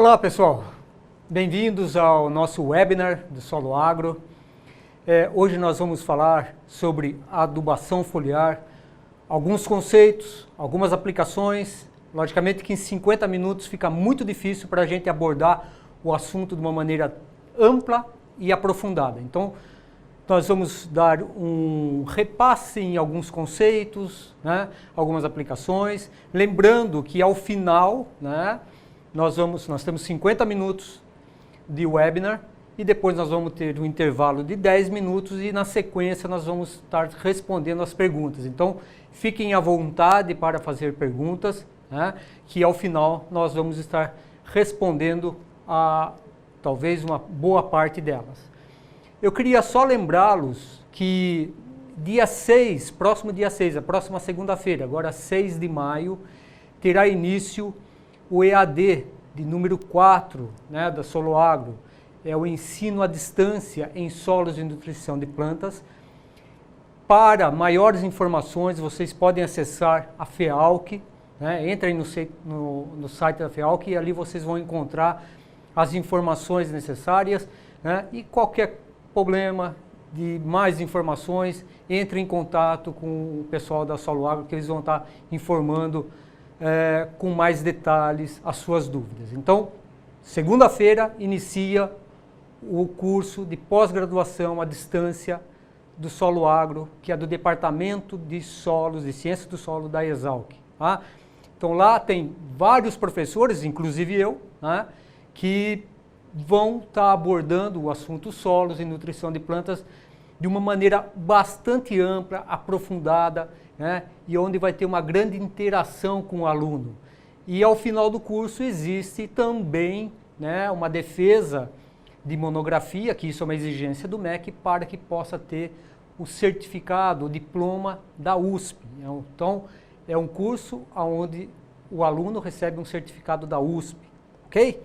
Olá pessoal, bem-vindos ao nosso webinar do Solo Agro. Hoje nós vamos falar sobre adubação foliar, alguns conceitos, algumas aplicações. Logicamente que em 50 minutos fica muito difícil para a gente abordar o assunto de uma maneira ampla e aprofundada. Então, nós vamos dar um repasse em alguns conceitos, né, algumas aplicações. Lembrando que ao final, né, nós temos 50 minutos de webinar e depois nós vamos ter um intervalo de 10 minutos e na sequência nós vamos estar respondendo as perguntas. Então, fiquem à vontade para fazer perguntas, né, que ao final nós vamos estar respondendo a talvez uma boa parte delas. Eu queria só lembrá-los que dia 6, próximo dia 6, a próxima segunda-feira, agora 6 de maio, terá início o EAD de número 4, né, da Solo Agro. É o ensino à distância em solos e nutrição de plantas. Para maiores informações, vocês podem acessar a FEALC, né, entrem no site da FEALC e ali vocês vão encontrar as informações necessárias, né, e qualquer problema de mais informações, entre em contato com o pessoal da Solo Agro, que eles vão estar informando com mais detalhes as suas dúvidas. Então, segunda-feira inicia o curso de pós-graduação à distância do Solo Agro, que é do Departamento de Solos e Ciências do Solo da Exalc. Tá? Então lá tem vários professores, inclusive eu, né, que vão estar abordando o assunto solos e nutrição de plantas de uma maneira bastante ampla, aprofundada, né, e onde vai ter uma grande interação com o aluno. E ao final do curso existe também, né, uma defesa de monografia, que isso é uma exigência do MEC, para que possa ter o certificado, o diploma da USP. Então, é um curso onde o aluno recebe um certificado da USP, ok?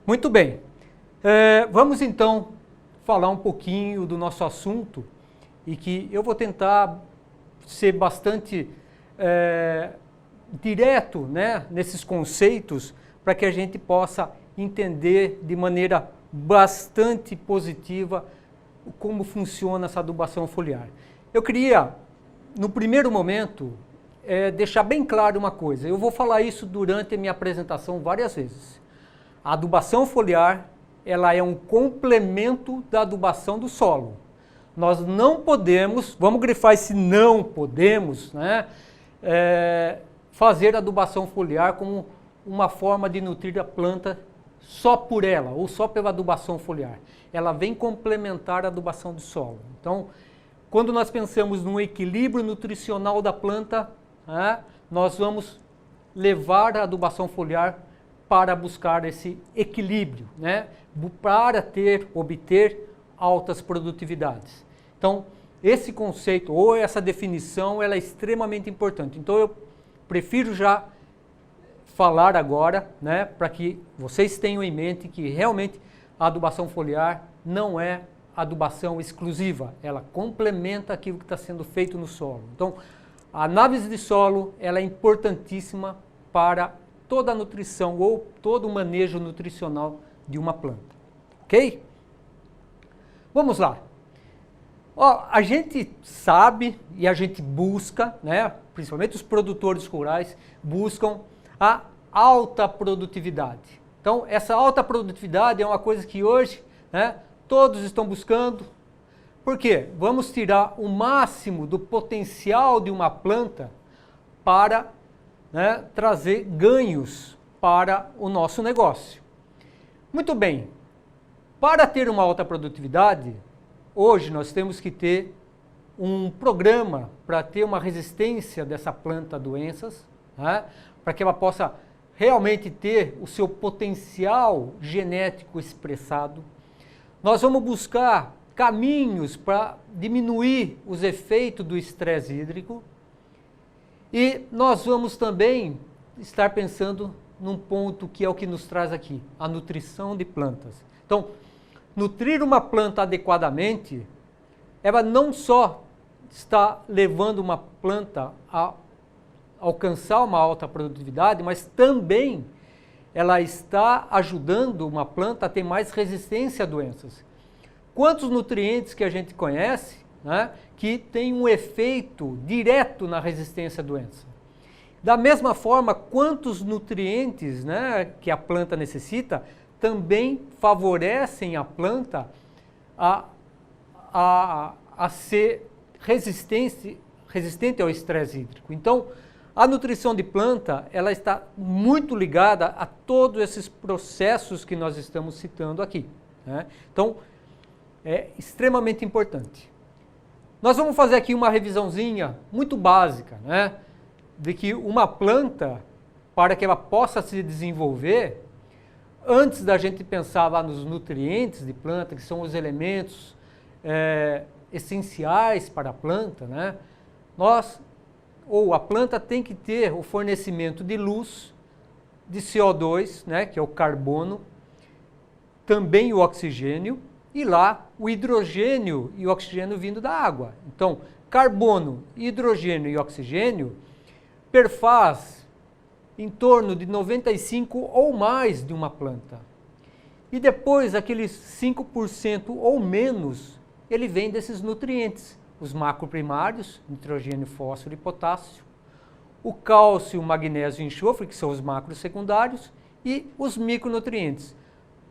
Muito bem. Vamos então falar um pouquinho do nosso assunto e que eu vou tentar ser bastante direto, né, nesses conceitos para que a gente possa entender de maneira bastante positiva como funciona essa adubação foliar. Eu queria, no primeiro momento, deixar bem claro uma coisa. Eu vou falar isso durante a minha apresentação várias vezes. A adubação foliar, ela é um complemento da adubação do solo. Nós não podemos, vamos grifar esse não podemos, né, fazer adubação foliar como uma forma de nutrir a planta só por ela, ou só pela adubação foliar. Ela vem complementar a adubação do solo. Então, quando nós pensamos no equilíbrio nutricional da planta, né, nós vamos levar a adubação foliar para buscar esse equilíbrio, né, para obter altas produtividades. Então, esse conceito ou essa definição, ela é extremamente importante. Então, eu prefiro já falar agora, né, para que vocês tenham em mente que realmente a adubação foliar não é adubação exclusiva, ela complementa aquilo que está sendo feito no solo. Então, a análise de solo, ela é importantíssima para toda a nutrição ou todo o manejo nutricional de uma planta, ok? Vamos lá. Ó, a gente sabe e a gente busca, né, principalmente os produtores rurais, buscam a alta produtividade. Então, essa alta produtividade é uma coisa que hoje, né, todos estão buscando. Por quê? Vamos tirar o máximo do potencial de uma planta para, né, trazer ganhos para o nosso negócio. Muito bem, para ter uma alta produtividade, hoje nós temos que ter um programa para ter uma resistência dessa planta a doenças, né, para que ela possa realmente ter o seu potencial genético expressado. Nós vamos buscar caminhos para diminuir os efeitos do estresse hídrico. E nós vamos também estar pensando num ponto que é o que nos traz aqui, a nutrição de plantas. Então, nutrir uma planta adequadamente, ela não só está levando uma planta a alcançar uma alta produtividade, mas também ela está ajudando uma planta a ter mais resistência a doenças. Quantos nutrientes que a gente conhece, né, que tem um efeito direto na resistência à doença? Da mesma forma, quantos nutrientes, né, que a planta necessita também favorecem a planta a ser resistente ao estresse hídrico. Então, a nutrição de planta, ela está muito ligada a todos esses processos que nós estamos citando aqui, né? Então, é extremamente importante. Nós vamos fazer aqui uma revisãozinha muito básica, né? De que uma planta, para que ela possa se desenvolver, antes da gente pensar lá nos nutrientes de planta, que são os elementos essenciais para a planta, né? A planta tem que ter o fornecimento de luz, de CO2, né, que é o carbono, também o oxigênio, e lá o hidrogênio e o oxigênio vindo da água. Então, carbono, hidrogênio e oxigênio perfaz em torno de 95% ou mais de uma planta. E depois, aqueles 5% ou menos, ele vem desses nutrientes, os macroprimários, nitrogênio, fósforo e potássio, o cálcio, magnésio e enxofre, que são os macros secundários, e os micronutrientes.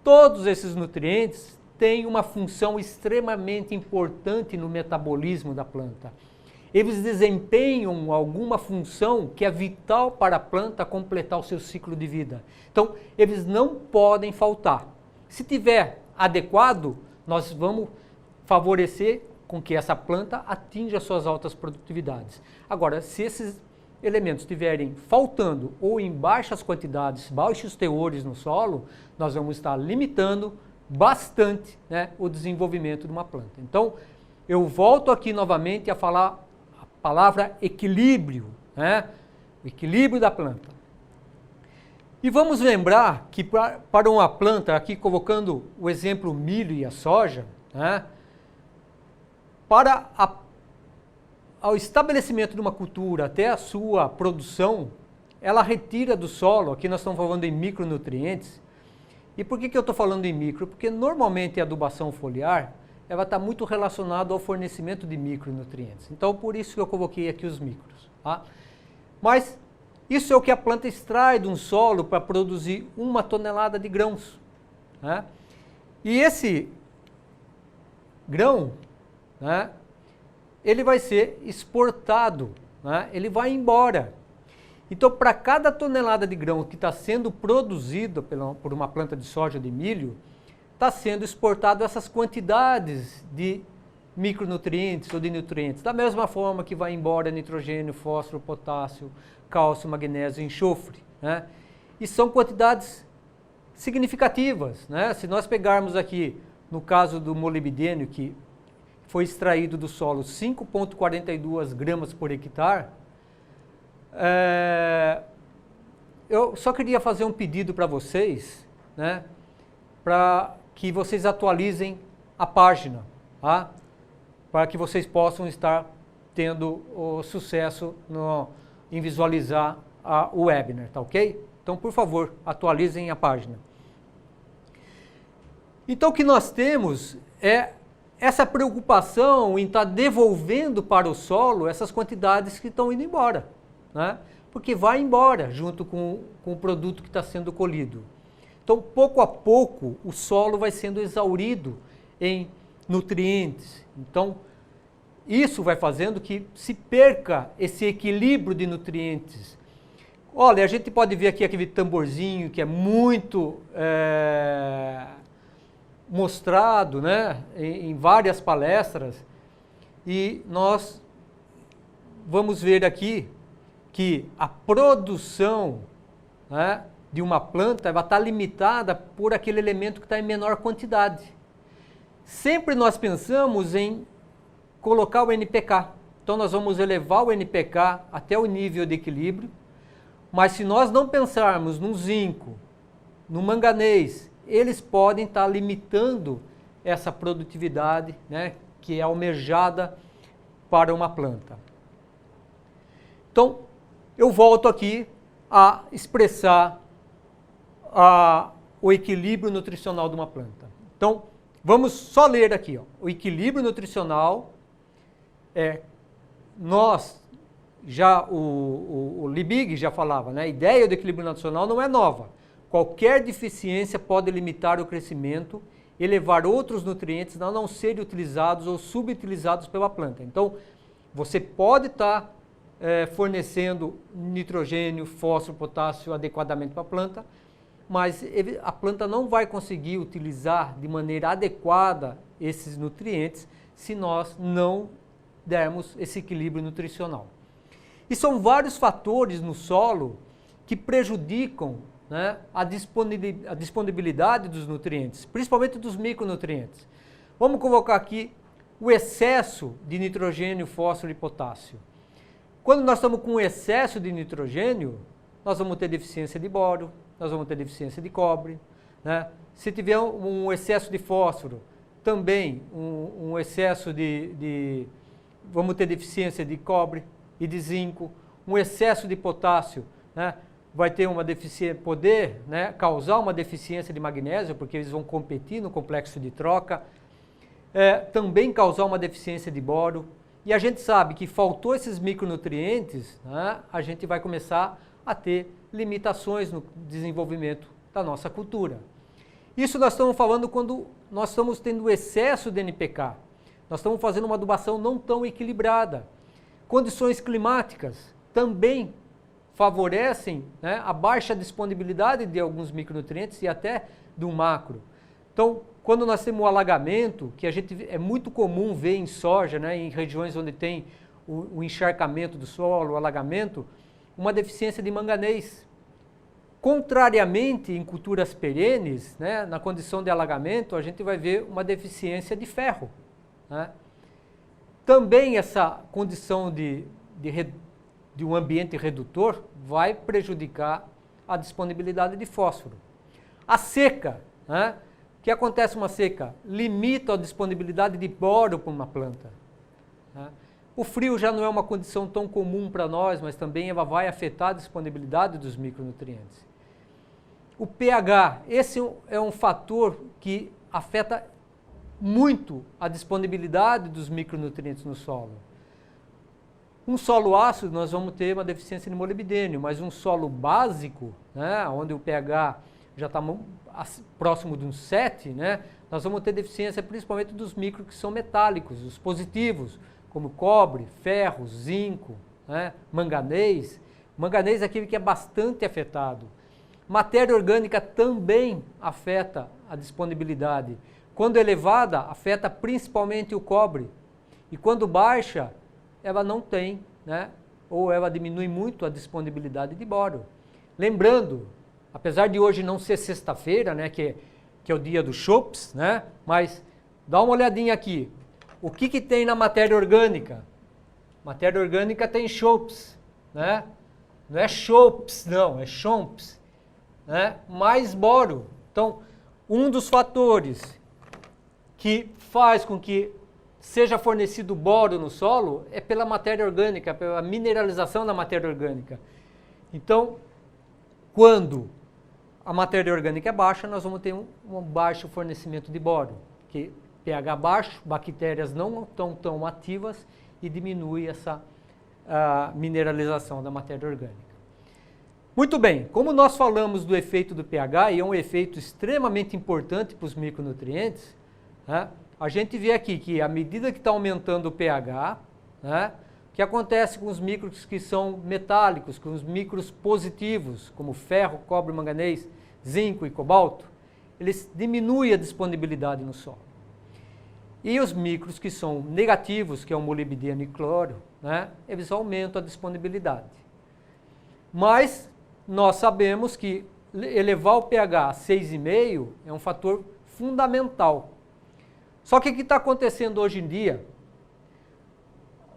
Todos esses nutrientes têm uma função extremamente importante no metabolismo da planta. Eles desempenham alguma função que é vital para a planta completar o seu ciclo de vida. Então, eles não podem faltar. Se tiver adequado, nós vamos favorecer com que essa planta atinja suas altas produtividades. Agora, se esses elementos estiverem faltando ou em baixas quantidades, baixos teores no solo, nós vamos estar limitando bastante, né, o desenvolvimento de uma planta. Então, eu volto aqui novamente a falar a palavra equilíbrio, né, o equilíbrio da planta. E vamos lembrar que para uma planta, aqui colocando o exemplo milho e a soja, né, para ao estabelecimento de uma cultura até a sua produção, ela retira do solo, aqui nós estamos falando em micronutrientes. E por que eu estou falando em micro? Porque normalmente a adubação foliar, ela está muito relacionada ao fornecimento de micronutrientes. Então, por isso que eu coloquei aqui os micros. Tá? Mas isso é o que a planta extrai de um solo para produzir 1 tonelada de grãos. Né? E esse grão, né, ele vai ser exportado, né, ele vai embora. Então, para cada tonelada de grão que está sendo produzido por uma planta de soja ou de milho, está sendo exportado essas quantidades de micronutrientes ou de nutrientes, da mesma forma que vai embora nitrogênio, fósforo, potássio, cálcio, magnésio e enxofre. Né? E são quantidades significativas. Né? Se nós pegarmos aqui, no caso do molibdênio, que foi extraído do solo 5,42 gramas por hectare, eu só queria fazer um pedido para vocês, né, para que vocês atualizem a página, tá? Para que vocês possam estar tendo o sucesso em visualizar o webinar, tá ok? Então, por favor, atualizem a página. Então, o que nós temos é essa preocupação em estar devolvendo para o solo essas quantidades que estão indo embora, né? Porque vai embora junto com o produto que está sendo colhido. Então, pouco a pouco, o solo vai sendo exaurido em nutrientes. Então, isso vai fazendo que se perca esse equilíbrio de nutrientes. Olha, a gente pode ver aqui aquele tamborzinho que é muito mostrado, né, em várias palestras, e nós vamos ver aqui que a produção, né, de uma planta vai estar limitada por aquele elemento que está em menor quantidade. Sempre nós pensamos em colocar o NPK, então nós vamos elevar o NPK até o nível de equilíbrio, mas se nós não pensarmos no zinco, no manganês, eles podem estar limitando essa produtividade, né, que é almejada para uma planta. Então, eu volto aqui a expressar o equilíbrio nutricional de uma planta. Então, vamos só ler aqui. Ó. O equilíbrio nutricional o Liebig já falava, né? A ideia do equilíbrio nutricional não é nova. Qualquer deficiência pode limitar o crescimento e levar outros nutrientes a não serem utilizados ou subutilizados pela planta. Então, você pode estar fornecendo nitrogênio, fósforo, potássio adequadamente para a planta, mas a planta não vai conseguir utilizar de maneira adequada esses nutrientes se nós não dermos esse equilíbrio nutricional. E são vários fatores no solo que prejudicam, né, a disponibilidade dos nutrientes, principalmente dos micronutrientes. Vamos colocar aqui o excesso de nitrogênio, fósforo e potássio. Quando nós estamos com excesso de nitrogênio, nós vamos ter deficiência de boro, nós vamos ter deficiência de cobre, né? Se tiver um excesso de fósforo, também um excesso vamos ter deficiência de cobre e de zinco. Um excesso de potássio, né, vai ter uma deficiência, né, causar uma deficiência de magnésio, porque eles vão competir no complexo de troca. Também causar uma deficiência de boro. E a gente sabe que faltou esses micronutrientes, né, a gente vai começar a ter limitações no desenvolvimento da nossa cultura. Isso nós estamos falando quando nós estamos tendo excesso de NPK. Nós estamos fazendo uma adubação não tão equilibrada. Condições climáticas também favorecem, né, a baixa disponibilidade de alguns micronutrientes e até do macro. Então, quando nós temos o alagamento, que é muito comum ver em soja, né, em regiões onde tem o encharcamento do solo, o alagamento, uma deficiência de manganês. Contrariamente, em culturas perenes, né, na condição de alagamento, a gente vai ver uma deficiência de ferro, né? Também essa condição de um ambiente redutor vai prejudicar a disponibilidade de fósforo. A seca, né? O que acontece uma seca? Limita a disponibilidade de boro para uma planta, né? O frio já não é uma condição tão comum para nós, mas também ela vai afetar a disponibilidade dos micronutrientes. O pH, esse é um fator que afeta muito a disponibilidade dos micronutrientes no solo. Um solo ácido, nós vamos ter uma deficiência de molibdênio, mas um solo básico, né, onde o pH já está próximo de um 7, né, nós vamos ter deficiência principalmente dos micros que são metálicos, os positivos, como cobre, ferro, zinco, né, manganês. Manganês é aquele que é bastante afetado. Matéria orgânica também afeta a disponibilidade. Quando elevada, afeta principalmente o cobre. E quando baixa, ela não tem, né, ou ela diminui muito a disponibilidade de boro. Lembrando, apesar de hoje não ser sexta-feira, né, que é o dia do chopps, né, mas dá uma olhadinha aqui. O que tem na matéria orgânica? Matéria orgânica tem chopps, né? Não é chopps, não, é chomps, né? Mais boro. Então, um dos fatores que faz com que seja fornecido boro no solo é pela matéria orgânica, pela mineralização da matéria orgânica. Então, quando a matéria orgânica é baixa, nós vamos ter um baixo fornecimento de boro, que pH baixo, bactérias não estão tão ativas e diminui essa mineralização da matéria orgânica. Muito bem, como nós falamos do efeito do pH, e é um efeito extremamente importante para os micronutrientes, né, a gente vê aqui que à medida que está aumentando o pH, né, o que acontece com os micros que são metálicos, com os micros positivos, como ferro, cobre, manganês, zinco e cobalto, eles diminuem a disponibilidade no solo. E os micros que são negativos, que é o molibdênio e cloro, né, eles aumentam a disponibilidade. Mas nós sabemos que elevar o pH a 6,5 é um fator fundamental. Só que o que está acontecendo hoje em dia?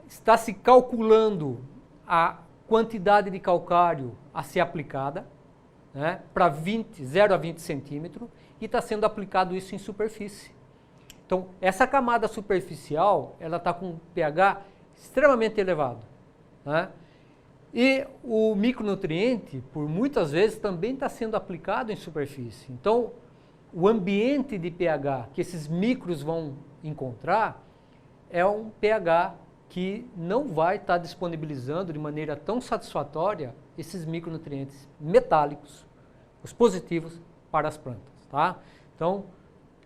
Está se calculando a quantidade de calcário a ser aplicada, né, para 0 a 20 centímetros, e está sendo aplicado isso em superfície. Então, essa camada superficial, ela está com um pH extremamente elevado, né? E o micronutriente, por muitas vezes, também está sendo aplicado em superfície. Então, o ambiente de pH que esses micros vão encontrar é um pH que não vai estar disponibilizando de maneira tão satisfatória esses micronutrientes metálicos, os positivos, para as plantas. Tá? Então,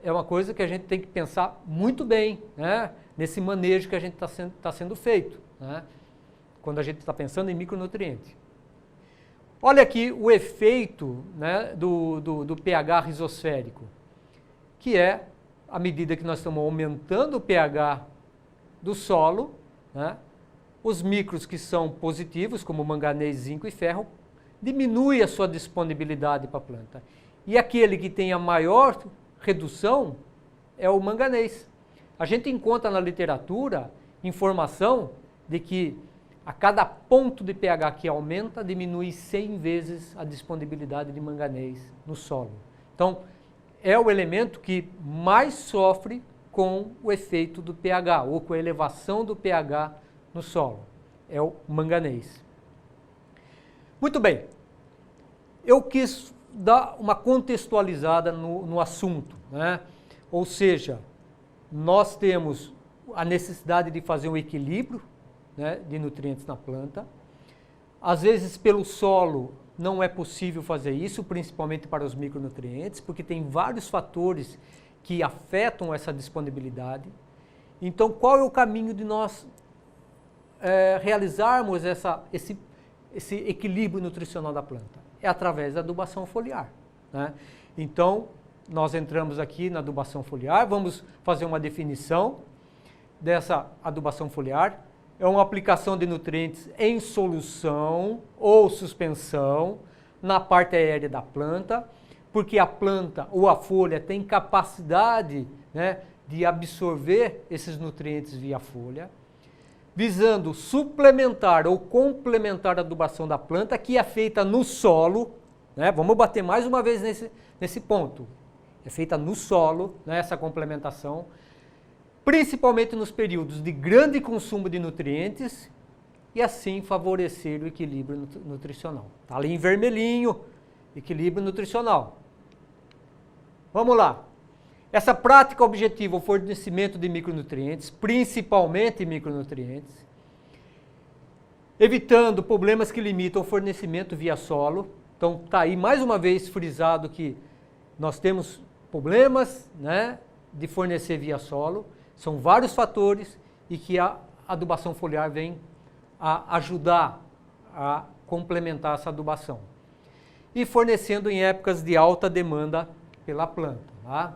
é uma coisa que a gente tem que pensar muito bem, né, nesse manejo que a gente está sendo feito, né, quando a gente está pensando em micronutriente. Olha aqui o efeito, né, do pH rizosférico, que é, à medida que nós estamos aumentando o pH do solo, né, os micros que são positivos, como manganês, zinco e ferro, diminui a sua disponibilidade para a planta. E aquele que tem a maior redução é o manganês. A gente encontra na literatura informação de que a cada ponto de pH que aumenta, diminui 100 vezes a disponibilidade de manganês no solo. Então, é o elemento que mais sofre com o efeito do pH, ou com a elevação do pH no solo. É o manganês. Muito bem. Eu quis dar uma contextualizada no assunto, né? Ou seja, nós temos a necessidade de fazer um equilíbrio, né, de nutrientes na planta. Às vezes, pelo solo, não é possível fazer isso, principalmente para os micronutrientes, porque tem vários fatores que afetam essa disponibilidade. Então, qual é o caminho de nós realizarmos esse equilíbrio nutricional da planta? É através da adubação foliar, né? Então, nós entramos aqui na adubação foliar, vamos fazer uma definição dessa adubação foliar. É uma aplicação de nutrientes em solução ou suspensão na parte aérea da planta, porque a planta ou a folha tem capacidade, né, de absorver esses nutrientes via folha, visando suplementar ou complementar a adubação da planta, que é feita no solo, né? Vamos bater mais uma vez nesse ponto. É feita no solo, né, essa complementação, principalmente nos períodos de grande consumo de nutrientes, e assim favorecer o equilíbrio nutricional. Está ali em vermelhinho, equilíbrio nutricional. Vamos lá. Essa prática objetiva, o fornecimento de micronutrientes, principalmente micronutrientes, evitando problemas que limitam o fornecimento via solo. Então, está aí mais uma vez frisado que nós temos problemas, né, de fornecer via solo. São vários fatores e que a adubação foliar vem a ajudar a complementar essa adubação. E fornecendo em épocas de alta demanda pela planta. Tá?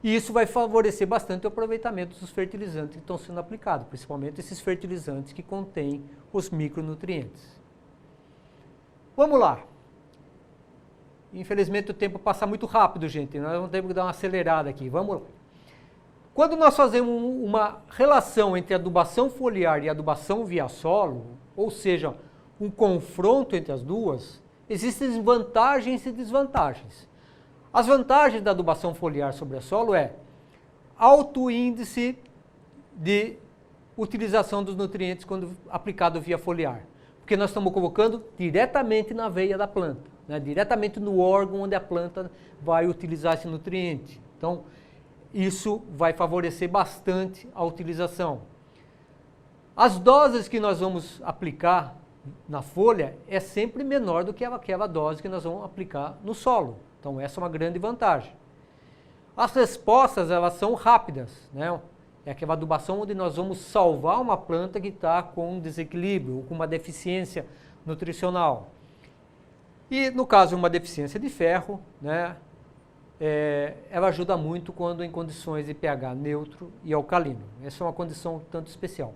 E isso vai favorecer bastante o aproveitamento dos fertilizantes que estão sendo aplicados, principalmente esses fertilizantes que contêm os micronutrientes. Vamos lá. Infelizmente o tempo passa muito rápido, gente. Nós vamos ter que dar uma acelerada aqui. Vamos lá. Quando nós fazemos uma relação entre adubação foliar e adubação via solo, ou seja, um confronto entre as duas, existem vantagens e desvantagens. As vantagens da adubação foliar sobre a solo é alto índice de utilização dos nutrientes quando aplicado via foliar, porque nós estamos colocando diretamente na veia da planta, né, diretamente no órgão onde a planta vai utilizar esse nutriente. Então, isso vai favorecer bastante a utilização. As doses que nós vamos aplicar na folha é sempre menor do que aquela dose que nós vamos aplicar no solo. Então, essa é uma grande vantagem. As respostas, elas são rápidas, né? É aquela adubação onde nós vamos salvar uma planta que está com um desequilíbrio ou com uma deficiência nutricional. E, no caso, uma deficiência de ferro, né? Ela ajuda muito quando em condições de pH neutro e alcalino. Essa é uma condição tanto especial.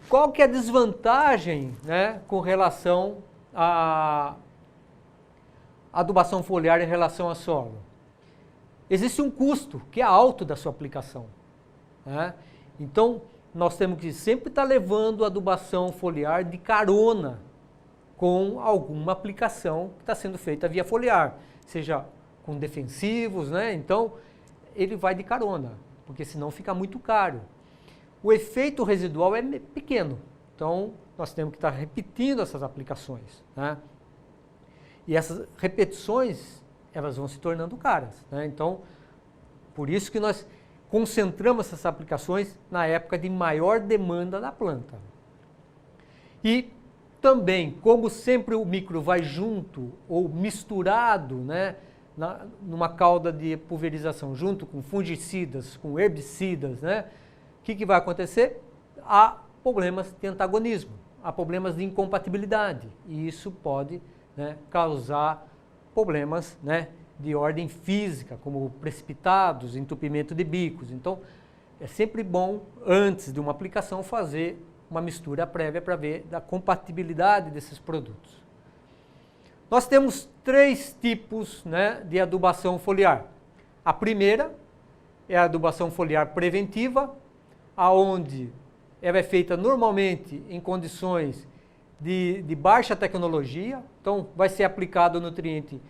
Qual que é a desvantagem, né, com relação à adubação foliar em relação ao solo? Existe um custo que é alto da sua aplicação, né? Então, nós temos que sempre estar levando a adubação foliar de carona com alguma aplicação que está sendo feita via foliar, seja com defensivos, né? Então, ele vai de carona, porque senão fica muito caro. O efeito residual é pequeno, Então, nós temos que estar repetindo essas aplicações, né? E essas repetições, elas vão se tornando caras, né? Então, por isso que nós concentramos essas aplicações na época de maior demanda da planta. E também, como sempre o micro vai junto ou misturado, né, numa cauda de pulverização, junto com fungicidas, com herbicidas, né, o que vai acontecer? Há problemas de antagonismo, há problemas de incompatibilidade, e isso pode, né, causar problemas, né, de ordem física, como precipitados, entupimento de bicos. Então, é sempre bom, antes de uma aplicação, fazer uma mistura prévia para ver a compatibilidade desses produtos. Nós temos 3 tipos, né, de adubação foliar. A primeira é a adubação foliar preventiva, aonde ela é feita normalmente em condições de baixa tecnologia. Então, vai ser aplicado o nutriente,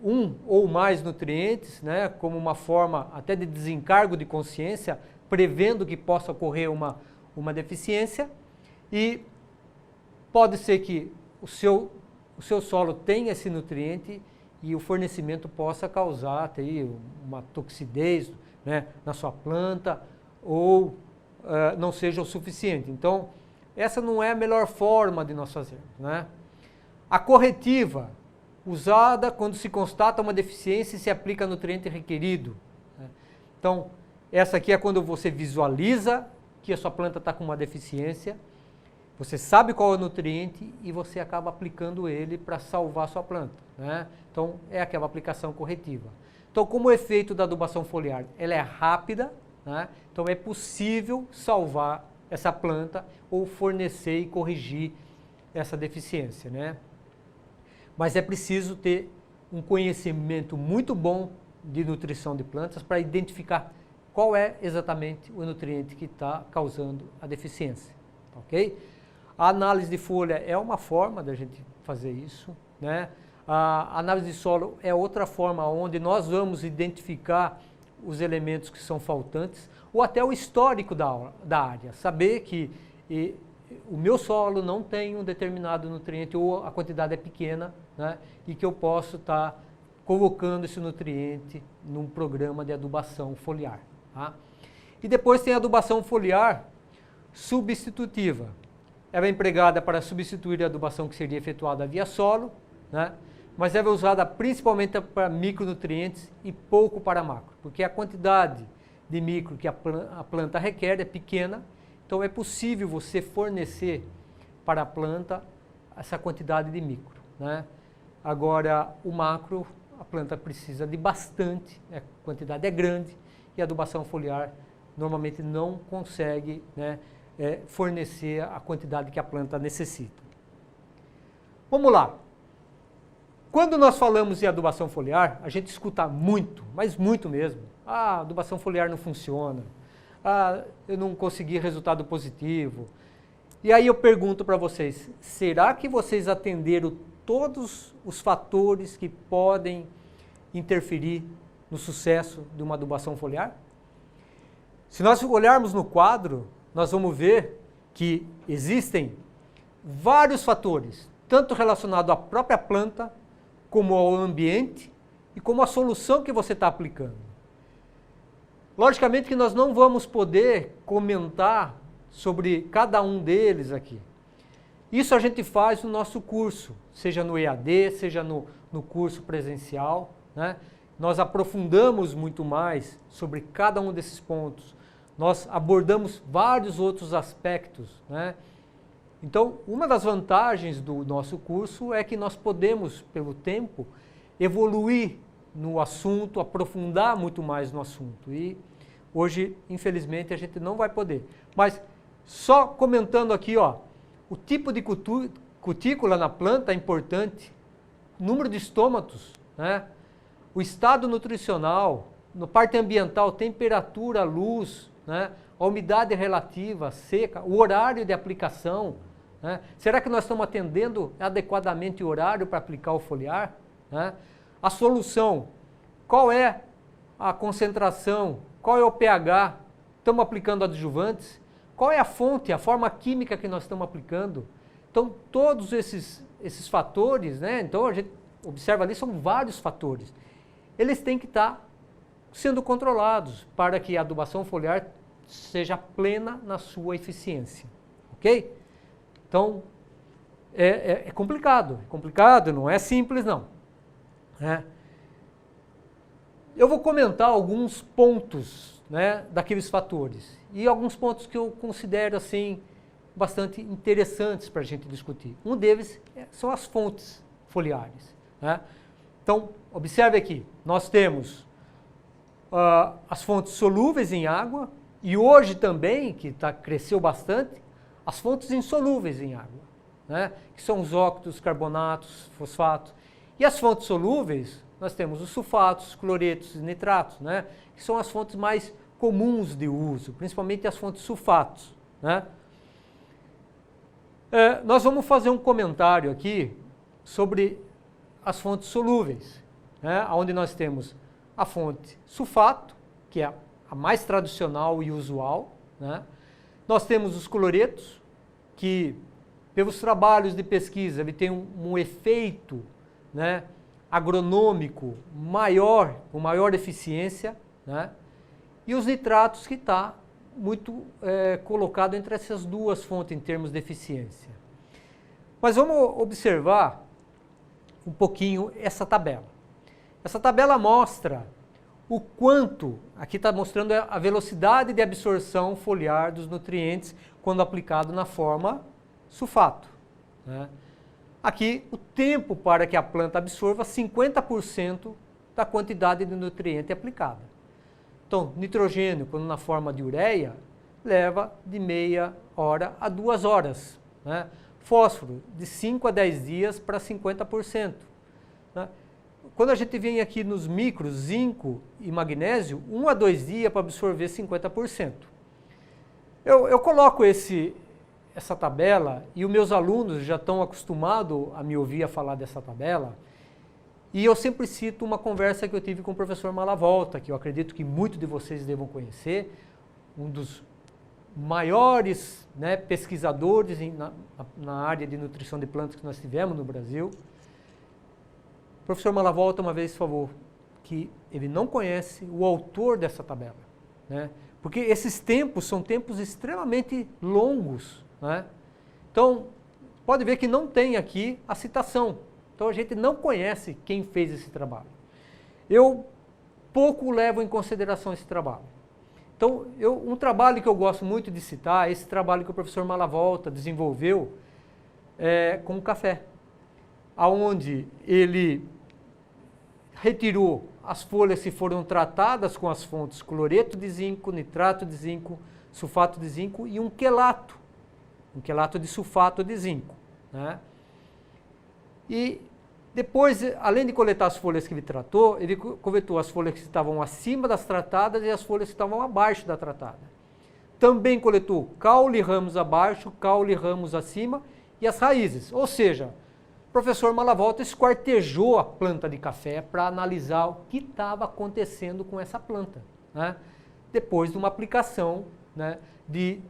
um ou mais nutrientes, né, como uma forma até de desencargo de consciência, prevendo que possa ocorrer uma deficiência, e pode ser que o seu solo tenha esse nutriente e o fornecimento possa causar até uma toxidez, né, na sua planta, ou não seja o suficiente. Então, essa não é a melhor forma de nós fazermos, né? A corretiva, usada quando se constata uma deficiência e se aplica nutriente requerido, né? Então, essa aqui é quando você visualiza que a sua planta está com uma deficiência, você sabe qual é o nutriente e você acaba aplicando ele para salvar a sua planta, né? Então, é aquela aplicação corretiva. Então, como o efeito da adubação foliar, ela é rápida, né? Então, é possível salvar essa planta ou fornecer e corrigir essa deficiência, né? Mas é preciso ter um conhecimento muito bom de nutrição de plantas para identificar qual é exatamente o nutriente que está causando a deficiência, ok? A análise de folha é uma forma da gente fazer isso, né? A análise de solo é outra forma onde nós vamos identificar os elementos que são faltantes, ou até o histórico da área, saber que o meu solo não tem um determinado nutriente ou a quantidade é pequena, né, e que eu posso estar colocando esse nutriente num programa de adubação foliar. Tá? E depois tem a adubação foliar substitutiva. Ela é empregada para substituir a adubação que seria efetuada via solo, né, mas ela é usada principalmente para micronutrientes e pouco para macro, porque a quantidade de micro que a planta requer é pequena, então é possível você fornecer para a planta essa quantidade de micro, né? Agora, o macro, a planta precisa de bastante, a quantidade é grande, e a adubação foliar normalmente não consegue, né, fornecer a quantidade que a planta necessita. Vamos lá. Quando nós falamos em adubação foliar, a gente escuta muito, mas muito mesmo. Ah, a adubação foliar não funciona. Ah, eu não consegui resultado positivo. E aí eu pergunto para vocês, será que vocês atenderam todos os fatores que podem interferir no sucesso de uma adubação foliar? Se nós olharmos no quadro, nós vamos ver que existem vários fatores, tanto relacionados à própria planta, como ao ambiente e como à solução que você está aplicando. Logicamente que nós não vamos poder comentar sobre cada um deles aqui. Isso a gente faz no nosso curso, seja no EAD, seja no curso presencial, né? Nós aprofundamos muito mais sobre cada um desses pontos. Nós abordamos vários outros aspectos, né? Então, uma das vantagens do nosso curso é que nós podemos, pelo tempo, evoluir no assunto, aprofundar muito mais no assunto. E hoje, infelizmente, a gente não vai poder. Mas, só comentando aqui, ó, o tipo de cutícula na planta é importante, o número de estômatos, né? O estado nutricional, na parte ambiental, temperatura, luz, né? A umidade relativa, seca, o horário de aplicação, né? Será que nós estamos atendendo adequadamente o horário para aplicar o foliar, né? A solução, qual é a concentração, qual é o pH, estamos aplicando adjuvantes, qual é a fonte, a forma química que nós estamos aplicando. Então, todos esses fatores, né? Então a gente observa ali, são vários fatores. Eles têm que estar sendo controlados para que a adubação foliar seja plena na sua eficiência, ok? Então, é complicado, não é simples não. Né? Eu vou comentar alguns pontos, né, daqueles fatores e alguns pontos que eu considero assim bastante interessantes para a gente discutir. Um deles são as fontes foliares. Né? Então, observe aqui, nós temos as fontes solúveis em água e hoje também, que cresceu bastante, as fontes insolúveis em água, né? Que são os óxidos, carbonatos, fosfatos. E as fontes solúveis, nós temos os sulfatos, cloretos e nitratos, né? Que são as fontes mais comuns de uso, principalmente as fontes sulfatos. Né? Nós vamos fazer um comentário aqui sobre as fontes solúveis, né? Onde nós temos a fonte sulfato, que é a mais tradicional e usual. Né? Nós temos os cloretos, que pelos trabalhos de pesquisa ele tem um efeito, né, agronômico maior, com maior eficiência. Né? E os nitratos, que está muito colocado entre essas duas fontes em termos de eficiência. Mas vamos observar um pouquinho essa tabela. Essa tabela mostra o quanto, aqui está mostrando a velocidade de absorção foliar dos nutrientes quando aplicado na forma sulfato. Né? Aqui o tempo para que a planta absorva 50% da quantidade de nutriente aplicada. Então, nitrogênio, quando na forma de ureia, leva de meia hora a 2 horas. Né? Fósforo, de 5 a 10 dias para 50%. Né? Quando a gente vem aqui nos micros, zinco e magnésio, 1 a 2 dias para absorver 50%. Eu coloco essa tabela e os meus alunos já estão acostumados a me ouvir a falar dessa tabela. E eu sempre cito uma conversa que eu tive com o professor Malavolta, que eu acredito que muitos de vocês devam conhecer, um dos maiores, né, pesquisadores na área de nutrição de plantas que nós tivemos no Brasil. O professor Malavolta uma vez falou que ele não conhece o autor dessa tabela, né, porque esses tempos são tempos extremamente longos. Né? Então, pode ver que não tem aqui a citação. Então, a gente não conhece quem fez esse trabalho. Eu pouco levo em consideração esse trabalho. Então, um trabalho que eu gosto muito de citar é esse trabalho que o professor Malavolta desenvolveu com o café, onde ele retirou as folhas que foram tratadas com as fontes cloreto de zinco, nitrato de zinco, sulfato de zinco e um quelato de sulfato de zinco. Né? E depois, além de coletar as folhas que ele tratou, ele coletou as folhas que estavam acima das tratadas e as folhas que estavam abaixo da tratada. Também coletou caule e ramos abaixo, caule e ramos acima e as raízes. Ou seja, o professor Malavolta esquartejou a planta de café para analisar o que estava acontecendo com essa planta, né? Depois de uma aplicação, né, de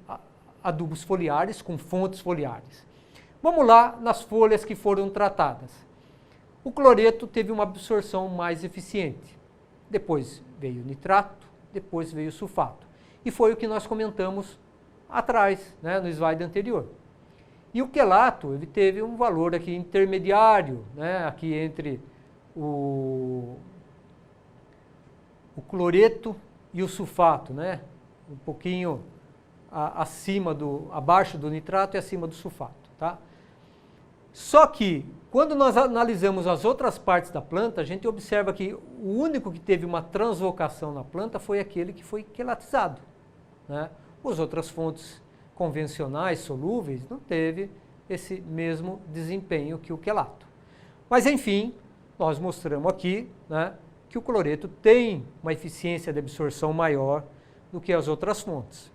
adubos foliares com fontes foliares. Vamos lá nas folhas que foram tratadas. O cloreto teve uma absorção mais eficiente. Depois veio o nitrato, depois veio o sulfato. E foi o que nós comentamos atrás, né, no slide anterior. E o quelato, ele teve um valor aqui intermediário, né, aqui entre o cloreto e o sulfato, né, um pouquinho abaixo do nitrato e acima do sulfato. Tá? Só que, quando nós analisamos as outras partes da planta, a gente observa que o único que teve uma translocação na planta foi aquele que foi quelatizado. Né? As outras fontes convencionais, solúveis, não teve esse mesmo desempenho que o quelato. Mas, enfim, nós mostramos aqui, né, que o cloreto tem uma eficiência de absorção maior do que as outras fontes.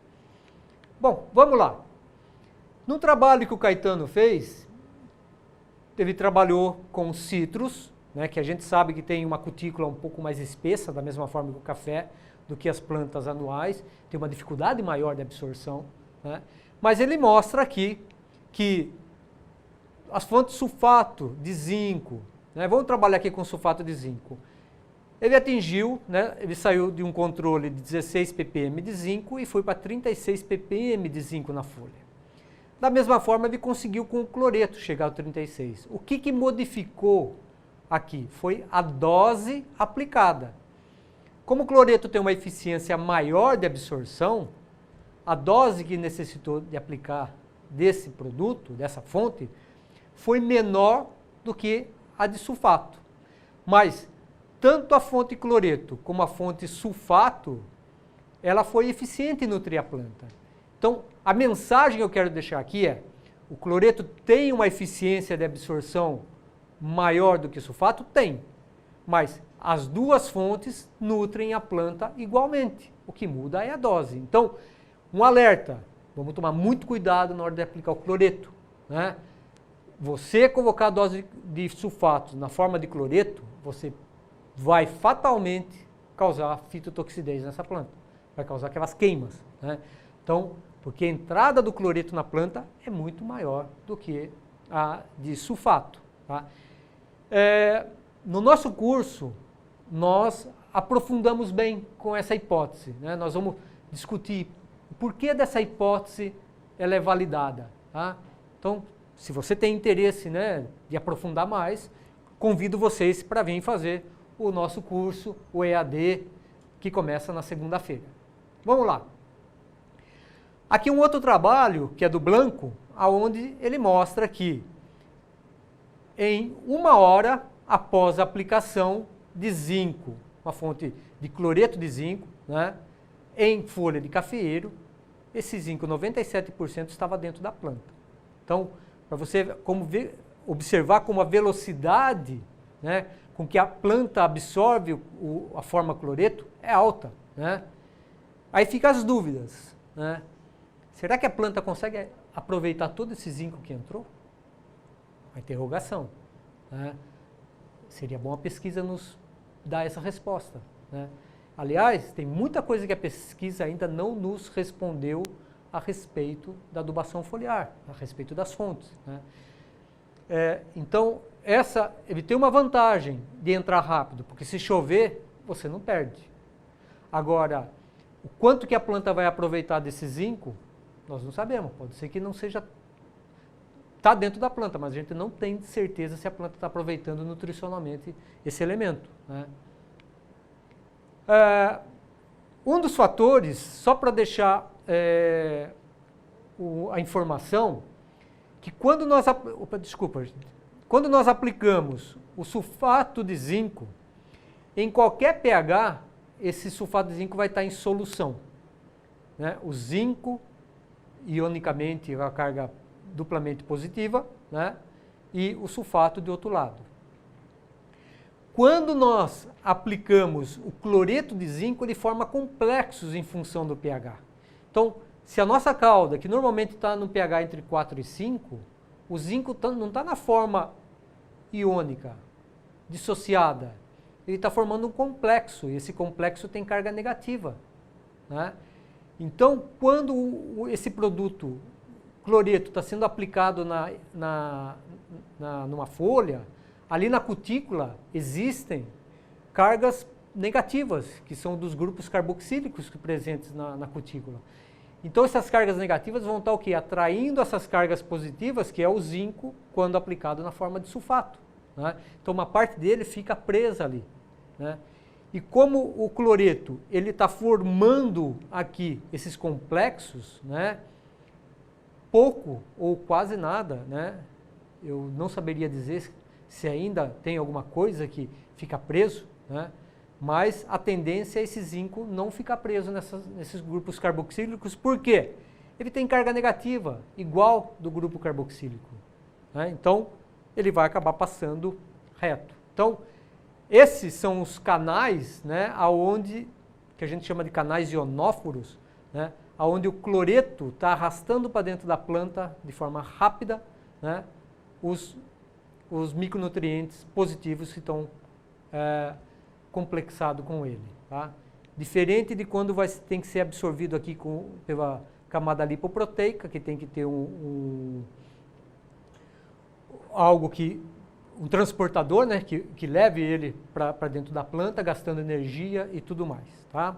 Bom, vamos lá. No trabalho que o Caetano fez, ele trabalhou com citros, né, que a gente sabe que tem uma cutícula um pouco mais espessa, da mesma forma que o café, do que as plantas anuais, tem uma dificuldade maior de absorção. né? Mas ele mostra aqui que as fontes sulfato de zinco, né? Vamos trabalhar aqui com sulfato de zinco. Ele atingiu, né? Ele saiu de um controle de 16 ppm de zinco e foi para 36 ppm de zinco na folha. Da mesma forma, ele conseguiu com o cloreto chegar a 36. O que modificou aqui? Foi a dose aplicada. Como o cloreto tem uma eficiência maior de absorção, a dose que necessitou de aplicar desse produto, dessa fonte, foi menor do que a de sulfato. Mas tanto a fonte cloreto como a fonte sulfato, ela foi eficiente em nutrir a planta. Então, a mensagem que eu quero deixar aqui é: o cloreto tem uma eficiência de absorção maior do que o sulfato? Tem. Mas as duas fontes nutrem a planta igualmente. O que muda é a dose. Então, um alerta: vamos tomar muito cuidado na hora de aplicar o cloreto, né? Você colocar a dose de sulfato na forma de cloreto, você vai fatalmente causar fitotoxidez nessa planta. Vai causar aquelas queimas, né? Então, porque a entrada do cloreto na planta é muito maior do que a de sulfato, tá? No nosso curso, nós aprofundamos bem com essa hipótese, né? Nós vamos discutir o porquê dessa hipótese ela é validada, tá? Então, se você tem interesse, né, de aprofundar mais, convido vocês para vir fazer o nosso curso, o EAD, que começa na segunda-feira. Vamos lá. Aqui um outro trabalho, que é do Blanco, onde ele mostra que em 1 hora após a aplicação de zinco, uma fonte de cloreto de zinco, né, em folha de cafeeiro, esse zinco 97% estava dentro da planta. Então, para você observar como a velocidade, né, com que a planta absorve a forma cloreto é alta, né? Aí ficam as dúvidas, né? Será que a planta consegue aproveitar todo esse zinco que entrou? Uma interrogação, né? Seria bom a pesquisa nos dar essa resposta, né? Aliás, tem muita coisa que a pesquisa ainda não nos respondeu a respeito da adubação foliar, a respeito das fontes, né? Então, ele tem uma vantagem de entrar rápido, porque se chover, você não perde. Agora, o quanto que a planta vai aproveitar desse zinco, nós não sabemos. Pode ser que não seja... Está dentro da planta, mas a gente não tem certeza se a planta está aproveitando nutricionalmente esse elemento, né? Um dos fatores, só para deixar a informação, que quando nós aplicamos o sulfato de zinco, em qualquer pH, esse sulfato de zinco vai estar em solução, né? O zinco, ionicamente, a carga duplamente positiva, né? E o sulfato de outro lado. Quando nós aplicamos o cloreto de zinco, ele forma complexos em função do pH. Então, se a nossa calda, que normalmente está no pH entre 4 e 5, o zinco não está na forma iônica, dissociada. Ele está formando um complexo, e esse complexo tem carga negativa, né? Então, quando esse produto cloreto está sendo aplicado numa folha, ali na cutícula existem cargas negativas, que são dos grupos carboxílicos presentes na cutícula. Então, essas cargas negativas vão estar o quê? Atraindo essas cargas positivas, que é o zinco, quando aplicado na forma de sulfato, né? Então, uma parte dele fica presa ali, né? E como o cloreto ele está formando aqui esses complexos, né? Pouco ou quase nada, né? Eu não saberia dizer se ainda tem alguma coisa que fica preso, né? Mas a tendência é esse zinco não ficar preso nesses grupos carboxílicos. Por quê? Ele tem carga negativa, igual do grupo carboxílico, né? Então, ele vai acabar passando reto. Então, esses são os canais, né, que a gente chama de canais ionóforos, né, onde o cloreto está arrastando para dentro da planta de forma rápida, né, os micronutrientes positivos que estão complexados com ele, tá? Diferente de quando tem que ser absorvido aqui pela camada lipoproteica, que tem que ter algo um transportador, né, que leve ele para dentro da planta, gastando energia e tudo mais, tá?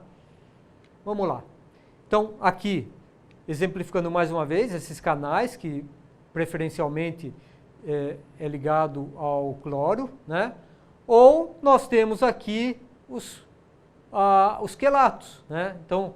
Vamos lá. Então, aqui, exemplificando mais uma vez, esses canais que preferencialmente é ligado ao cloro, né? Ou nós temos aqui os quelatos, né? Então,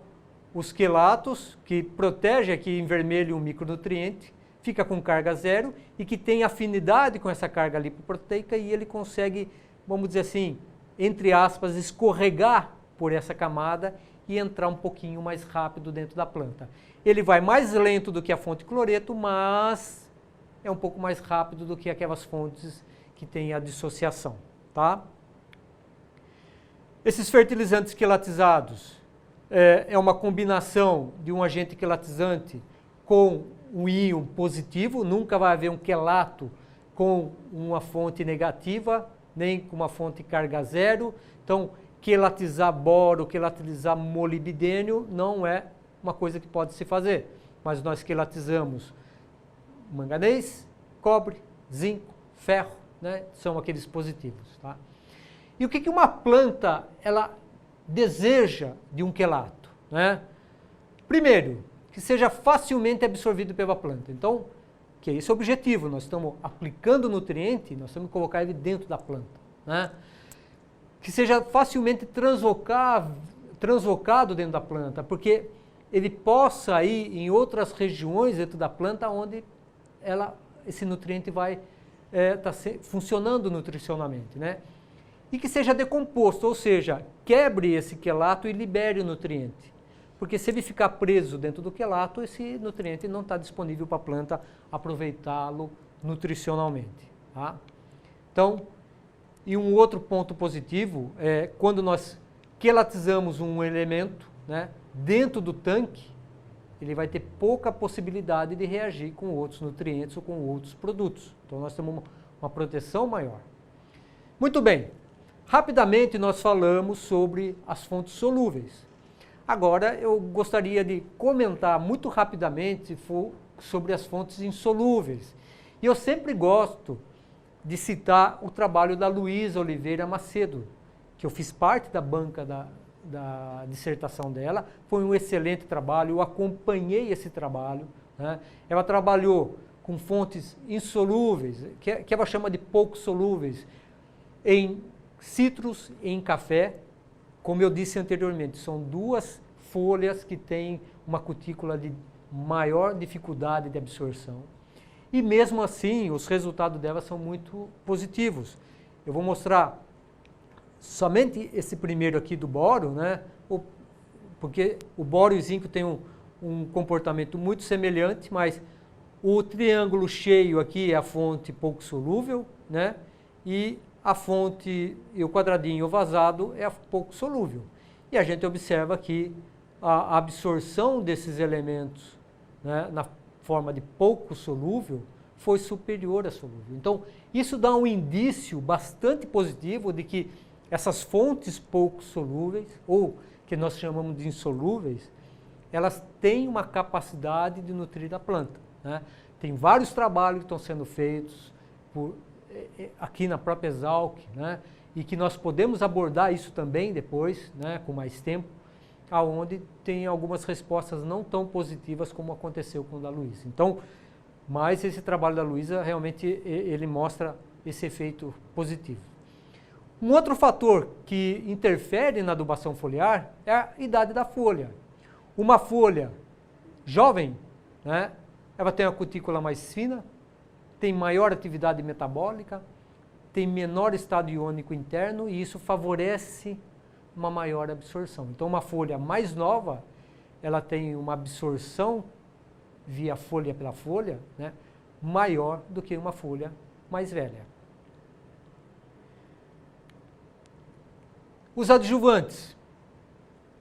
os quelatos, que protege aqui em vermelho um micronutriente, fica com carga zero e que tem afinidade com essa carga lipoproteica e ele consegue, vamos dizer assim, entre aspas, escorregar por essa camada e entrar um pouquinho mais rápido dentro da planta. Ele vai mais lento do que a fonte cloreto, mas é um pouco mais rápido do que aquelas fontes que têm a dissociação, tá? Esses fertilizantes quelatizados é uma combinação de um agente quelatizante com um íon positivo, nunca vai haver um quelato com uma fonte negativa, nem com uma fonte carga zero. Então, quelatizar boro, quelatizar molibdênio não é uma coisa que pode se fazer, mas nós quelatizamos manganês, cobre, zinco, ferro, né? São aqueles positivos, tá? E o que uma planta ela deseja de um quelato, né? Primeiro, que seja facilmente absorvido pela planta. Então, que esse é o objetivo, nós estamos aplicando nutriente, nós temos que colocar ele dentro da planta, né? Que seja facilmente translocado dentro da planta, porque ele possa ir em outras regiões dentro da planta onde esse nutriente vai estar funcionando nutricionalmente, né? E que seja decomposto, ou seja, quebre esse quelato e libere o nutriente. Porque se ele ficar preso dentro do quelato, esse nutriente não está disponível para a planta aproveitá-lo nutricionalmente, tá? Então, e um outro ponto positivo é quando nós quelatizamos um elemento, né, dentro do tanque, ele vai ter pouca possibilidade de reagir com outros nutrientes ou com outros produtos. Então nós temos uma proteção maior. Muito bem, rapidamente nós falamos sobre as fontes solúveis. Agora eu gostaria de comentar muito rapidamente sobre as fontes insolúveis. E eu sempre gosto de citar o trabalho da Luísa Oliveira Macedo, que eu fiz parte da banca da dissertação dela. Foi um excelente trabalho, eu acompanhei esse trabalho, né? Ela trabalhou com fontes insolúveis, que ela chama de pouco solúveis, em citros e em café. Como eu disse anteriormente, são duas folhas que têm uma cutícula de maior dificuldade de absorção. E mesmo assim, os resultados delas são muito positivos. Eu vou mostrar somente esse primeiro aqui do boro, né? Porque o boro e o zinco têm um comportamento muito semelhante, mas o triângulo cheio aqui é a fonte pouco solúvel, né? E a fonte e o quadradinho vazado é a pouco solúvel. E a gente observa que a absorção desses elementos, né, na forma de pouco solúvel foi superior à solúvel. Então, isso dá um indício bastante positivo de que essas fontes pouco solúveis, ou que nós chamamos de insolúveis, elas têm uma capacidade de nutrir a planta, né? Tem vários trabalhos que estão sendo feitos aqui na própria Exalc, né? E que nós podemos abordar isso também depois, né, com mais tempo, aonde tem algumas respostas não tão positivas como aconteceu com o da Luísa. Então, mas esse trabalho da Luísa realmente ele mostra esse efeito positivo. Um outro fator que interfere na adubação foliar é a idade da folha. Uma folha jovem, né, ela tem a cutícula mais fina, tem maior atividade metabólica, tem menor estado iônico interno e isso favorece uma maior absorção. Então, uma folha mais nova, ela tem uma absorção via folha pela folha, né, maior do que uma folha mais velha. Os adjuvantes.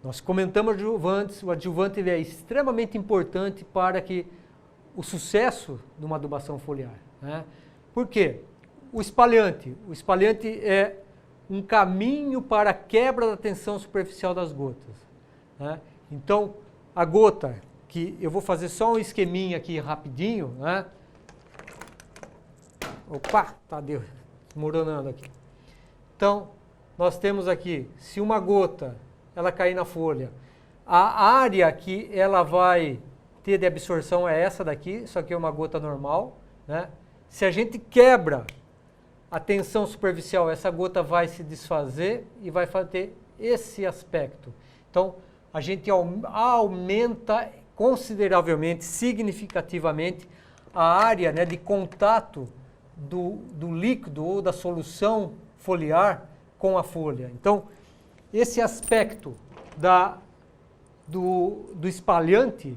Nós comentamos adjuvantes, o adjuvante ele é extremamente importante para que o sucesso de uma adubação foliar, né? Por quê? O espalhante é um caminho para a quebra da tensão superficial das gotas, né? Então, a gota que eu vou fazer só um esqueminha aqui rapidinho, né? Opa, tá desmoronando aqui. Então, nós temos aqui, se uma gota ela cair na folha, a área que ela vai ter de absorção é essa daqui, isso aqui é uma gota normal, né? Se a gente quebra a tensão superficial, essa gota vai se desfazer e vai ter esse aspecto. Então, a gente aumenta consideravelmente, significativamente, a área, né, de contato do líquido ou da solução foliar com a folha. Então, esse aspecto do espalhante,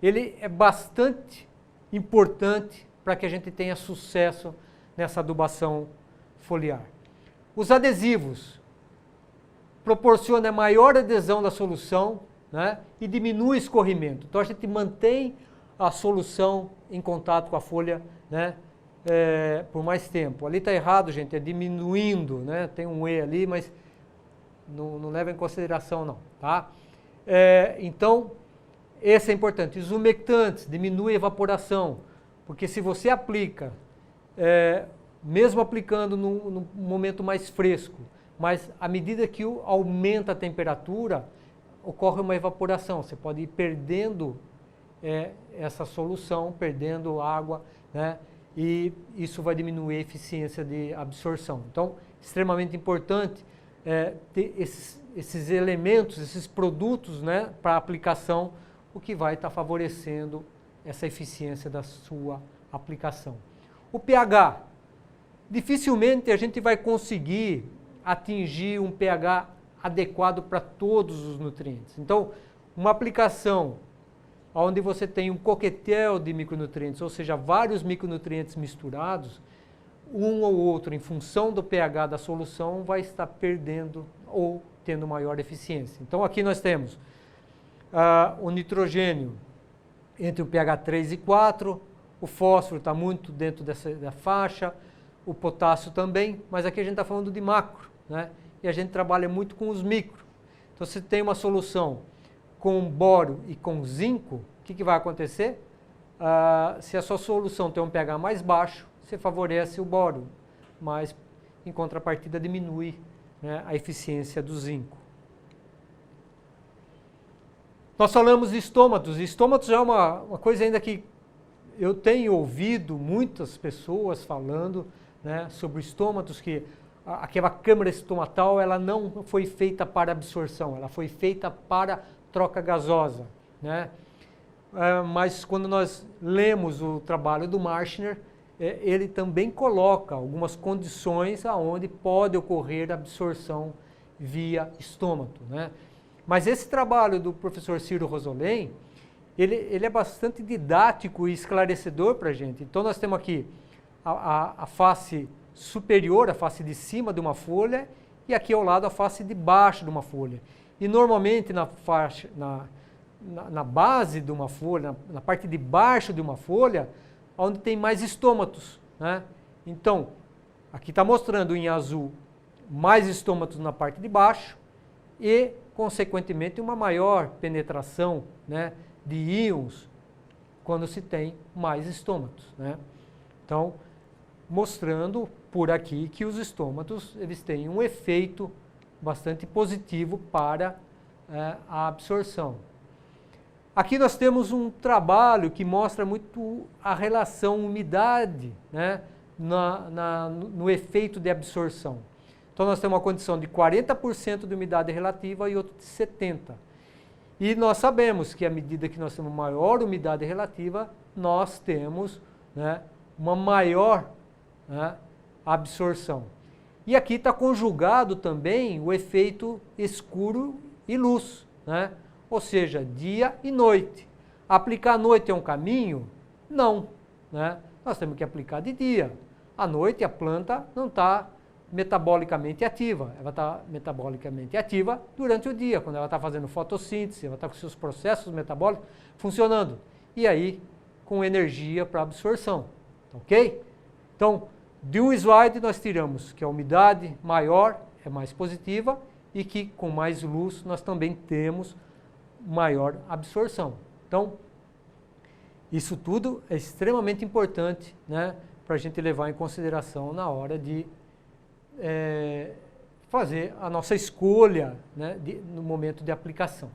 ele é bastante importante para que a gente tenha sucesso nessa adubação foliar. Os adesivos proporcionam maior adesão da solução, né, e diminui o escorrimento. Então a gente mantém a solução em contato com a folha, né, por mais tempo. Ali está errado, gente, é diminuindo, né, tem um E ali, mas não leva em consideração não, tá? Então, esse é importante. Os umectantes diminuem a evaporação, porque se você aplica, mesmo aplicando num momento mais fresco, mas à medida que aumenta a temperatura, ocorre uma evaporação. Você pode ir perdendo essa solução, perdendo água, né? E isso vai diminuir a eficiência de absorção. Então, extremamente importante ter esses elementos, esses produtos, né, para aplicação, o que vai estar favorecendo essa eficiência da sua aplicação. O pH. Dificilmente a gente vai conseguir atingir um pH adequado para todos os nutrientes. Então, uma aplicação onde você tem um coquetel de micronutrientes, ou seja, vários micronutrientes misturados, um ou outro, em função do pH da solução, vai estar perdendo ou tendo maior eficiência. Então, aqui nós temos o nitrogênio entre o pH 3 e 4, o fósforo está muito dentro da faixa, o potássio também, mas aqui a gente está falando de macro, né? E a gente trabalha muito com os micro. Então, se tem uma solução com boro e com zinco, o que vai acontecer? Se a sua solução tem um pH mais baixo, você favorece o boro, mas em contrapartida diminui, né, a eficiência do zinco. Nós falamos de estômatos. Estômatos é uma coisa ainda que eu tenho ouvido muitas pessoas falando, né, sobre estômatos, que aquela câmara estomatal ela não foi feita para absorção, ela foi feita para troca gasosa, né? Mas quando nós lemos o trabalho do Marshner, ele também coloca algumas condições aonde pode ocorrer absorção via estômato, né? Mas esse trabalho do professor Ciro Rosolém, ele é bastante didático e esclarecedor para a gente. Então nós temos aqui a face superior, a face de cima de uma folha, e aqui ao lado a face de baixo de uma folha. E normalmente na base de uma folha, na parte de baixo de uma folha, onde tem mais estômatos, né? Então, aqui está mostrando em azul mais estômatos na parte de baixo e, consequentemente, uma maior penetração, né, de íons quando se tem mais estômatos, né? Então, mostrando por aqui que os estômatos eles têm um efeito bastante positivo para a absorção. Aqui nós temos um trabalho que mostra muito a relação umidade, né, no efeito de absorção. Então nós temos uma condição de 40% de umidade relativa e outra de 70%. E nós sabemos que à medida que nós temos maior umidade relativa, nós temos, né, uma maior, né, absorção. E aqui está conjugado também o efeito escuro e luz, né? Ou seja, dia e noite. Aplicar à noite é um caminho? Não, né? Nós temos que aplicar de dia. À noite a planta não está metabolicamente ativa. Ela está metabolicamente ativa durante o dia, quando ela está fazendo fotossíntese, ela está com seus processos metabólicos funcionando. E aí, com energia para absorção. Ok? Então, de um slide nós tiramos que a umidade maior é mais positiva e que com mais luz nós também temos maior absorção. Então, isso tudo é extremamente importante, né, para a gente levar em consideração na hora de fazer a nossa escolha, né, no momento de aplicação.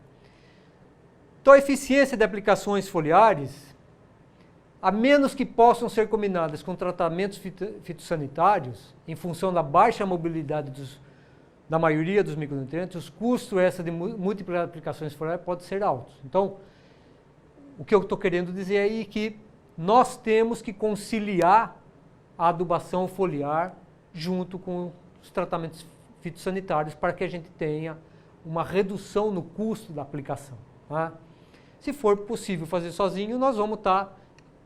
Então, a eficiência de aplicações foliares, a menos que possam ser combinadas com tratamentos fitossanitários, em função da baixa mobilidade da maioria dos micronutrientes, os custos de múltiplas aplicações foliares podem ser altos. Então, o que eu estou querendo dizer aí é que nós temos que conciliar a adubação foliar junto com os tratamentos fitossanitários para que a gente tenha uma redução no custo da aplicação. Tá? Se for possível fazer sozinho, nós vamos estar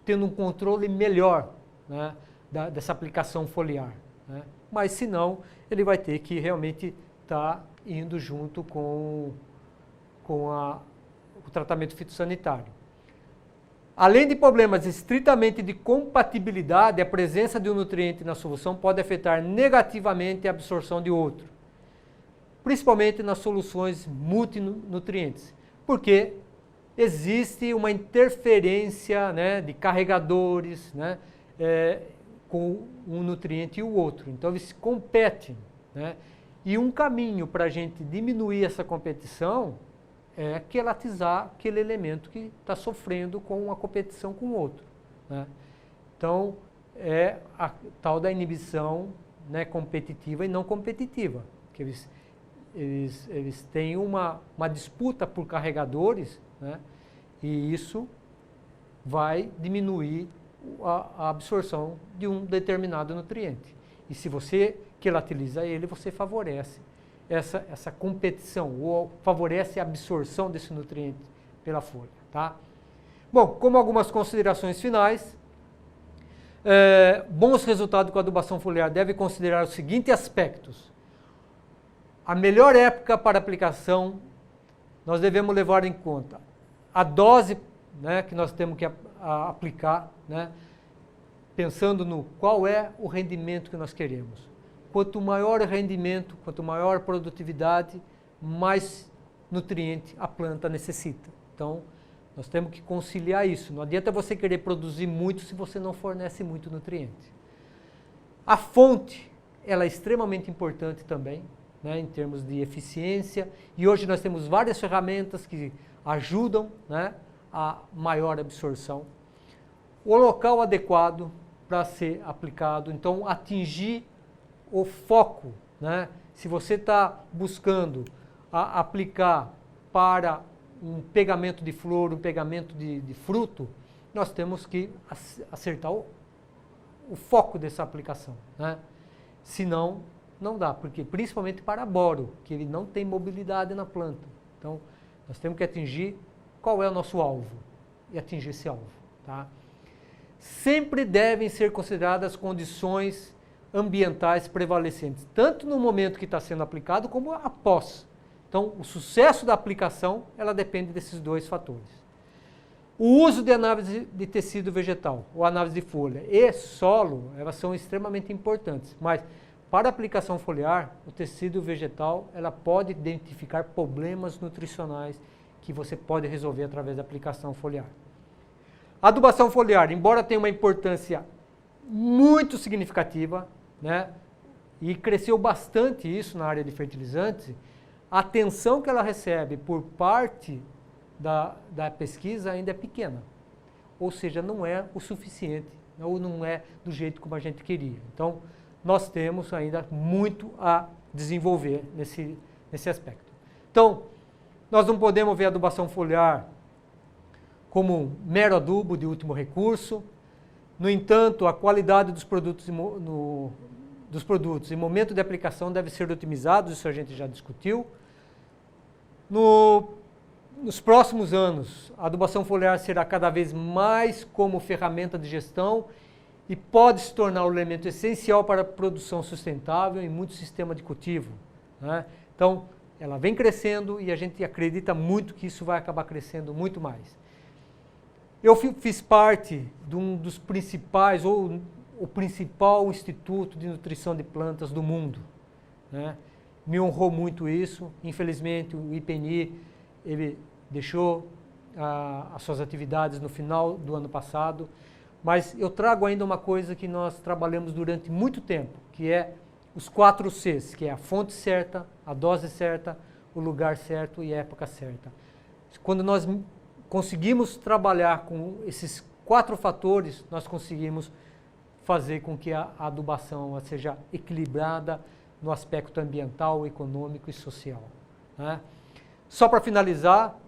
tendo um controle melhor, né, dessa aplicação foliar. Né? Mas se não, ele vai ter que realmente estar indo junto com o tratamento fitossanitário. Além de problemas estritamente de compatibilidade, a presença de um nutriente na solução pode afetar negativamente a absorção de outro, principalmente nas soluções multinutrientes, porque existe uma interferência, né, de carregadores, né, com um nutriente e o outro. Então, eles competem. Né? E um caminho para a gente diminuir essa competição é quelatizar aquele elemento que está sofrendo com uma competição com o outro. Né? Então, é a tal da inibição, né, competitiva e não competitiva, que eles têm uma disputa por carregadores, né, e isso vai diminuir a absorção de um determinado nutriente. E se você quelatiliza ele, você favorece essa competição, ou favorece a absorção desse nutriente pela folha. Tá? Bom, como algumas considerações finais, bons resultados com a adubação foliar devem considerar os seguintes aspectos. A melhor época para aplicação, nós devemos levar em conta a dose, né, que nós temos que aplicar, né, pensando no qual é o rendimento que nós queremos. Quanto maior o rendimento, quanto maior a produtividade, mais nutriente a planta necessita. Então, nós temos que conciliar isso. Não adianta você querer produzir muito se você não fornece muito nutriente. A fonte, ela é extremamente importante também, né, em termos de eficiência. E hoje nós temos várias ferramentas que ajudam, né, a maior absorção. O local adequado para ser aplicado, então atingir o foco, né? Se você está buscando aplicar para um pegamento de flor, um pegamento de fruto, nós temos que acertar o foco dessa aplicação, né? Senão, não dá, porque principalmente para boro, que ele não tem mobilidade na planta. Então, nós temos que atingir qual é o nosso alvo e atingir esse alvo. Tá? Sempre devem ser consideradas as condições ambientais prevalecentes, tanto no momento que está sendo aplicado, como após. Então, o sucesso da aplicação, ela depende desses dois fatores. O uso de análise de tecido vegetal, ou análise de folha, e solo, elas são extremamente importantes, mas para a aplicação foliar, o tecido vegetal, ela pode identificar problemas nutricionais que você pode resolver através da aplicação foliar. A adubação foliar, embora tenha uma importância muito significativa, né, e cresceu bastante isso na área de fertilizantes, a atenção que ela recebe por parte da pesquisa ainda é pequena. Ou seja, não é o suficiente, ou não é do jeito como a gente queria. Então, nós temos ainda muito a desenvolver nesse aspecto. Então, nós não podemos ver a adubação foliar como um mero adubo de último recurso. No entanto, a qualidade dos produtos e momento de aplicação deve ser otimizado, isso a gente já discutiu. Nos próximos anos, a adubação foliar será cada vez mais como ferramenta de gestão e pode se tornar um elemento essencial para a produção sustentável em muitos sistemas de cultivo. Né? Então, ela vem crescendo e a gente acredita muito que isso vai acabar crescendo muito mais. Eu fiz parte de um dos principais, ou o principal instituto de nutrição de plantas do mundo. Né? Me honrou muito isso. Infelizmente, o IPNI ele deixou as suas atividades no final do ano passado, mas eu trago ainda uma coisa que nós trabalhamos durante muito tempo, que é os 4 Cs, que é a fonte certa, a dose certa, o lugar certo e a época certa. Quando nós conseguimos trabalhar com esses 4 fatores, nós conseguimos fazer com que a adubação seja equilibrada no aspecto ambiental, econômico e social, né? Só para finalizar,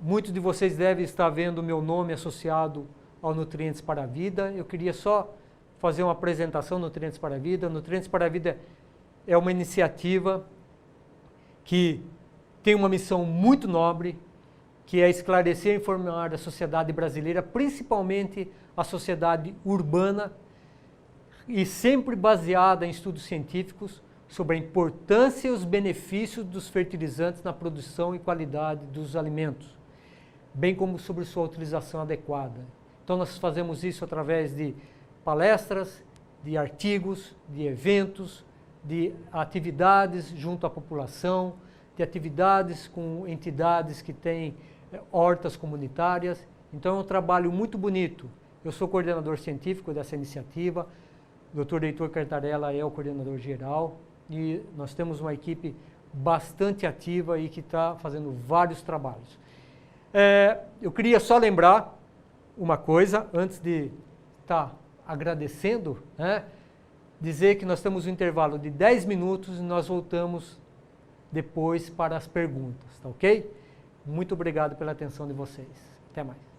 muitos de vocês devem estar vendo o meu nome associado ao Nutrientes para a Vida. Eu queria só fazer uma apresentação do Nutrientes para a Vida. Nutrientes para a Vida é uma iniciativa que tem uma missão muito nobre, que é esclarecer e informar a sociedade brasileira, principalmente a sociedade urbana, e sempre baseada em estudos científicos sobre a importância e os benefícios dos fertilizantes na produção e qualidade dos alimentos, bem como sobre sua utilização adequada. Então nós fazemos isso através de palestras, de artigos, de eventos, de atividades junto à população, de atividades com entidades que têm hortas comunitárias. Então é um trabalho muito bonito. Eu sou coordenador científico dessa iniciativa, o Dr. Heitor Cartarella é o coordenador geral e nós temos uma equipe bastante ativa e que está fazendo vários trabalhos. Eu queria só lembrar uma coisa, antes de estar agradecendo, né? Dizer que nós temos um intervalo de 10 minutos e nós voltamos depois para as perguntas, tá ok? Muito obrigado pela atenção de vocês. Até mais.